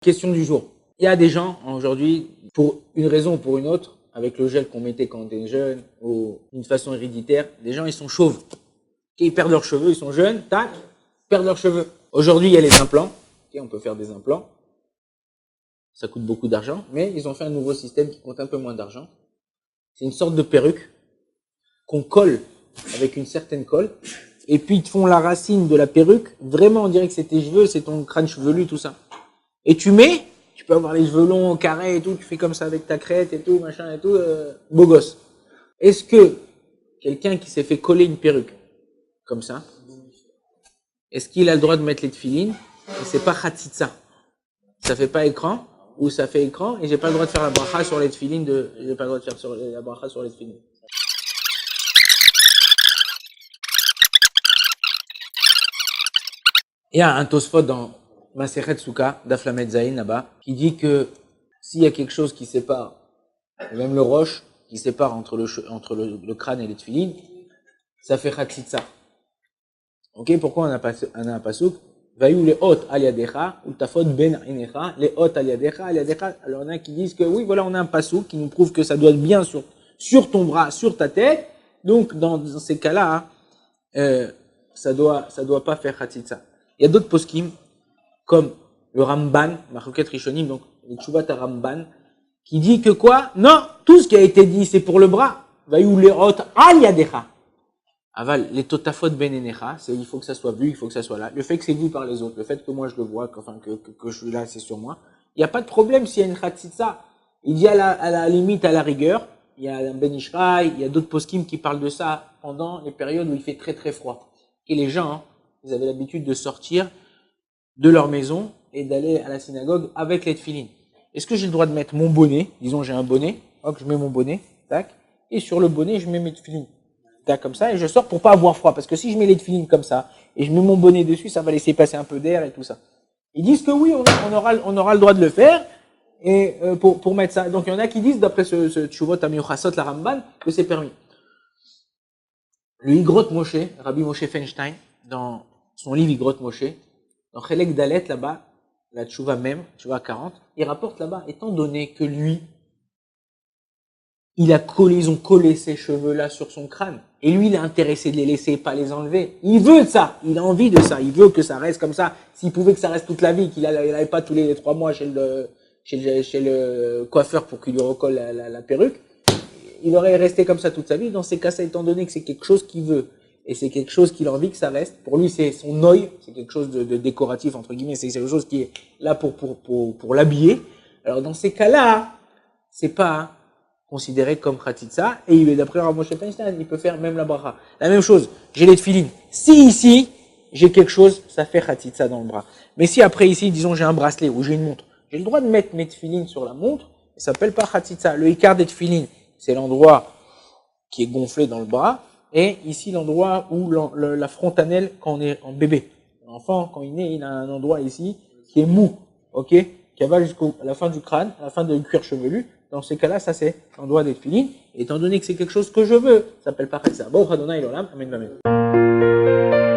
question du jour. Il y a des gens, aujourd'hui, pour une raison ou pour une autre, avec le gel qu'on mettait quand on était jeune, ou d'une façon héréditaire, des gens, ils sont chauves. Ils perdent leurs cheveux, ils sont jeunes, tac, perdent leurs cheveux. Aujourd'hui, il y a les implants. On peut faire des implants. Ça coûte beaucoup d'argent, mais ils ont fait un nouveau système qui coûte un peu moins d'argent. C'est une sorte de perruque qu'on colle avec une certaine colle, et puis ils te font la racine de la perruque. Vraiment, on dirait que c'est tes cheveux, c'est ton crâne chevelu, tout ça. Et tu peux avoir les cheveux longs, carrés et tout, tu fais comme ça avec ta crête et tout, machin et tout, beau gosse. Est-ce que quelqu'un qui s'est fait coller une perruque, comme ça, est-ce qu'il a le droit de mettre les tefilines? Et c'est pas khatitsa. Ça fait pas écran, ou ça fait écran, et j'ai pas le droit de faire la bracha sur les tefilines j'ai pas le droit de faire la bracha sur les tefilines. Il y a un Tosfot dans Masechet Souka, Daf Lamed Zayin là-bas, qui dit que s'il y a quelque chose qui sépare, même le roche, qui sépare entre le crâne et les tefilines, ça fait khatitsa. Ok, pourquoi on a un pasouk? Vayu le hot aliadecha, ou tafot ben inecha, les hot aliadecha, aliadecha. Alors, il y en a qui disent que oui, voilà, on a un pasouk qui nous prouve que ça doit être bien sur ton bras, sur ta tête. Donc, dans ces cas-là, ça doit pas faire khatitsa. Il y a d'autres poskim, comme le Ramban, Marloket Rishonim, donc, le Tshuvat Ramban, qui dit que quoi? Non, tout ce qui a été dit, c'est pour le bras. Vayu le hot aliadecha. Aval, les totafot benenecha, il faut que ça soit vu, il faut que ça soit là. Le fait que c'est vu par les autres, le fait que moi je le vois, que je suis là, c'est sur moi. Il n'y a pas de problème s'il y a une khatitsa. Il dit à la limite, à la rigueur, il y a un Ben Ishraï, il y a d'autres poskim qui parlent de ça pendant les périodes où il fait très très froid. Et les gens, ils avaient l'habitude de sortir de leur maison et d'aller à la synagogue avec les tefilines. Est-ce que j'ai le droit de mettre mon bonnet? Disons, j'ai un bonnet, hop, je mets mon bonnet, tac, et sur le bonnet, je mets mes tefilines. Comme ça, et je sors pour pas avoir froid, parce que si je mets les tefilines comme ça, et je mets mon bonnet dessus, ça va laisser passer un peu d'air et tout ça. Ils disent que oui, on aura le droit de le faire, et pour mettre ça. Donc il y en a qui disent, d'après ce Tshuvot Amiuchasot, la Ramban, que c'est permis. Le Igrot Moshe, Rabbi Moshe Feinstein, dans son livre Igrot Moshe, dans Chelek Dalet, là-bas, la Tshuva même, Tshuva 40, il rapporte là-bas, étant donné que lui, ils ont collé ces cheveux-là sur son crâne. Et lui, il est intéressé de les laisser, pas les enlever. Il veut ça. Il a envie de ça. Il veut que ça reste comme ça. S'il pouvait que ça reste toute la vie, qu'il n'allait pas tous les 3 mois chez le coiffeur pour qu'il lui recolle la perruque, il aurait resté comme ça toute sa vie. Dans ces cas-là, étant donné que c'est quelque chose qu'il veut, et c'est quelque chose qu'il a envie que ça reste, pour lui, c'est son œil, c'est quelque chose de décoratif, entre guillemets, c'est quelque chose qui est là pour l'habiller. Alors, dans ces cas-là, c'est pas considéré comme khatitsa, et d'après Rav Moshe Feinstein, il peut faire même la bracha. La même chose, j'ai les tefilines. Si ici, j'ai quelque chose, ça fait khatitsa dans le bras. Mais si après ici, disons, j'ai un bracelet ou j'ai une montre, j'ai le droit de mettre mes tefilines sur la montre, ça s'appelle pas khatitsa. Le ikar des tefilines, c'est l'endroit qui est gonflé dans le bras, et ici, l'endroit où la frontanelle, quand on est en bébé. L'enfant, quand il naît, il a un endroit ici qui est mou, ok? Qui va jusqu'à la fin du crâne, à la fin du cuir chevelu. Dans ces cas-là, ça c'est l'endroit des tefilines. Et étant donné que c'est quelque chose que je veux, ça s'appelle pas khatitsa. Bon, Adonai l'olam, amen, amen.